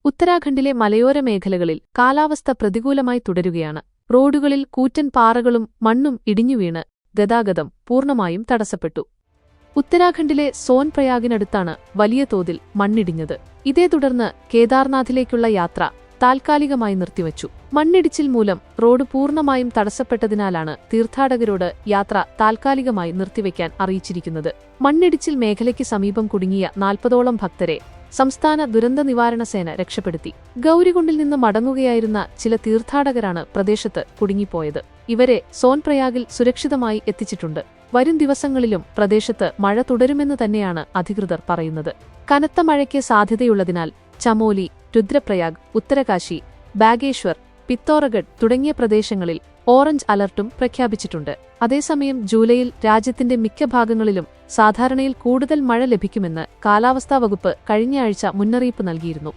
ഉത്തരാഖണ്ഡിലെ മലയോര മേഖലകളിൽ കാലാവസ്ഥ പ്രതികൂലമായി തുടരുകയാണ്. റോഡുകളിൽ കൂറ്റൻ പാറകളും മണ്ണും ഇടിഞ്ഞുവീണ് ഗതാഗതം പൂർണ്ണമായും തടസ്സപ്പെട്ടു. ഉത്തരാഖണ്ഡിലെ സോൻപ്രയാഗിനടുത്താണ് വലിയ തോതിൽ മണ്ണിടിഞ്ഞത്. ഇതേ തുടർന്ന് കേദാർനാഥിലേക്കുള്ള യാത്ര താൽക്കാലികമായി നിർത്തിവച്ചു. മണ്ണിടിച്ചിൽ മൂലം റോഡ് പൂർണ്ണമായും തടസ്സപ്പെട്ടതിനാലാണ് തീർത്ഥാടകരോട് യാത്ര താൽക്കാലികമായി നിർത്തിവെക്കാൻ അറിയിച്ചിരിക്കുന്നത്. മണ്ണിടിച്ചിൽ മേഖലയ്ക്ക് സമീപം കുടുങ്ങിയ 40ഓളം ഭക്തരെ സംസ്ഥാന ദുരന്ത നിവാരണ സേന രക്ഷപ്പെടുത്തി. ഗൗരികുണ്ടിൽ നിന്ന് മടങ്ങുകയായിരുന്ന ചില തീർത്ഥാടകരാണ് പ്രദേശത്ത് കുടുങ്ങിപ്പോയത്. ഇവരെ സോൻപ്രയാഗിൽ സുരക്ഷിതമായി എത്തിച്ചിട്ടുണ്ട്. വരും ദിവസങ്ങളിലും പ്രദേശത്ത് മഴ തുടരുമെന്ന് തന്നെയാണ് അധികൃതർ പറയുന്നത്. കനത്ത മഴയ്ക്ക് സാധ്യതയുള്ളതിനാൽ ചമോലി, രുദ്രപ്രയാഗ്, ഉത്തരകാശി, ബാഗേശ്വർ, പിത്തോറഗഡ് തുടങ്ങിയ പ്രദേശങ്ങളിൽ ഓറഞ്ച് അലർട്ടും പ്രഖ്യാപിച്ചിട്ടുണ്ട്. അതേസമയം ജൂലൈയിൽ രാജ്യത്തിന്റെ മിക്ക ഭാഗങ്ങളിലും സാധാരണയിൽ കൂടുതൽ മഴ ലഭിക്കുമെന്ന് കാലാവസ്ഥാ വകുപ്പ് കഴിഞ്ഞയാഴ്ച മുന്നറിയിപ്പ് നൽകിയിരുന്നു.